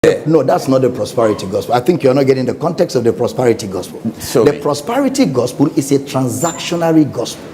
No, that's not the prosperity gospel. I think you're not getting the context of the prosperity gospel. The prosperity gospel is a transactionary gospel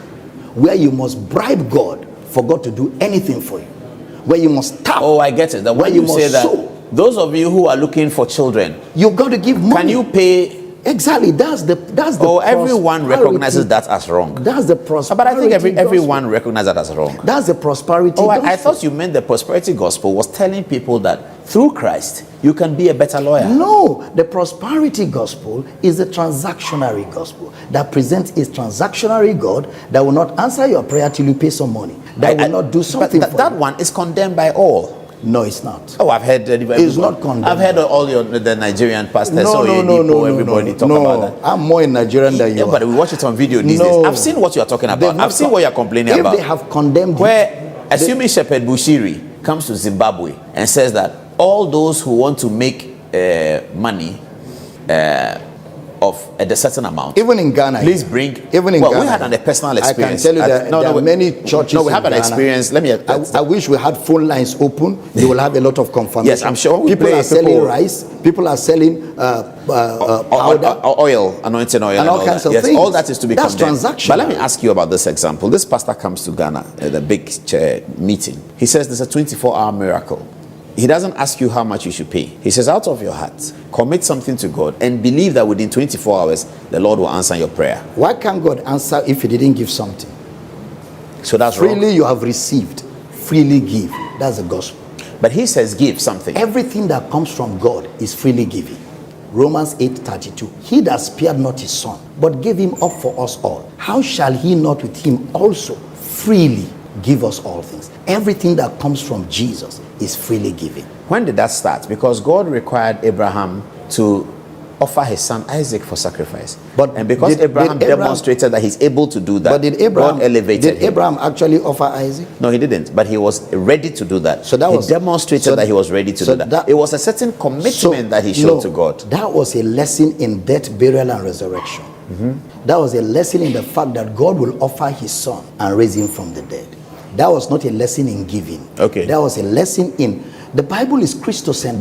where you must bribe God for God to do anything for you. Where you must tap. Oh, I get it. That when you say that, those of you who are looking for children, you've got to give money. Can you pay? Exactly. That's the. Oh, everyone recognizes that as wrong. That's the prosperity. But I think everyone recognizes that as wrong. That's the prosperity. Oh, I thought you meant the prosperity gospel was telling people that through Christ you can be a better lawyer. No, the prosperity gospel is the transactionary gospel that presents a transactionary God that will not answer your prayer till you pay some money. That will not do something. But that one is condemned by all. No, it's not. Oh, I've heard. It's not condemned. I've heard all the Nigerian pastors. Everybody talk about that. I'm more in Nigerian than you. Yeah, but we watch it on video these days. I've seen what you are talking about. I've seen what you are complaining about. If they have condemned where assuming Shepherd Bishiri comes to Zimbabwe and says that all those who want to make money of a certain amount, even in Ghana, please bring. Even in Ghana, we had a personal experience. I can tell you that there are many churches. No, we have an experience. Let me. I wish we had phone lines open. You will have a lot of confirmation. Yes, I'm sure. People are selling rice. People are selling powder, oil, anointing oil, and all kinds of things. Yes, all that is to be That's condemned. transactional. But let me ask you about this example. This pastor comes to Ghana at a big meeting. He says there's a 24-hour miracle. He doesn't ask you how much you should pay. He says, out of your heart, commit something to God and believe that within 24 hours, the Lord will answer your prayer. Why can't God answer if you didn't give something? So that's freely wrong. You have received, freely give. That's the gospel. But he says give something. Everything that comes from God is freely given. Romans 8:32. He that spared not his son, but gave him up for us all, how shall he not with him also freely give us all things? Everything that comes from Jesus is freely given. When did that start? Because God required Abraham to offer his son Isaac for sacrifice. And because Abraham demonstrated that he's able to do that, but did Abraham, God elevated him. Abraham actually offer Isaac? No, he didn't. But he was ready to do that. So that he demonstrated that he was ready to do that. It was a certain commitment that he showed to God. That was a lesson in death, burial, and resurrection. That was a lesson in the fact that God will offer his son and raise him from the dead. That was not a lesson in giving. Okay. That was a lesson in the Bible is Christocentric.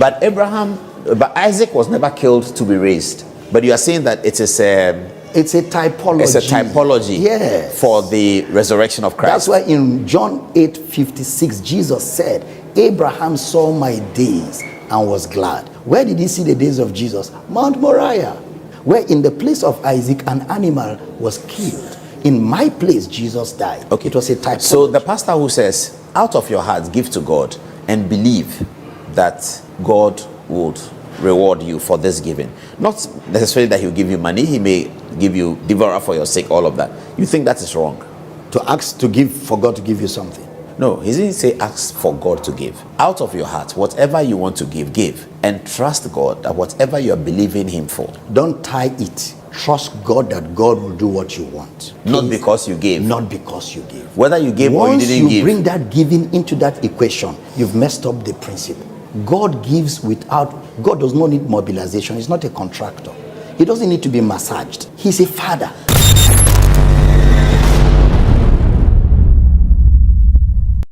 But Isaac was never killed to be raised. But you are saying that it's a typology. It's a typology for the resurrection of Christ. That's why in John 8:56, Jesus said, Abraham saw my days and was glad. Where did he see the days of Jesus? Mount Moriah, where in the place of Isaac an animal was killed. In my place, Jesus died. Okay. It was a type. So the pastor who says, out of your heart, give to God and believe that God would reward you for this giving. Not necessarily that he'll give you money. He may give you devourer for your sake, all of that. You think that is wrong? To ask to give for God to give you something. No, he didn't say ask for God to give. Out of your heart, whatever you want to give. And trust God that whatever you are believing him for. Don't tie it. Trust God that God will do what you want. Not because you gave. Not because you gave. Whether you gave or you didn't give. Once you bring that giving into that equation, you've messed up the principle. God gives without, God does not need mobilization. He's not a contractor. He doesn't need to be massaged. He's a father.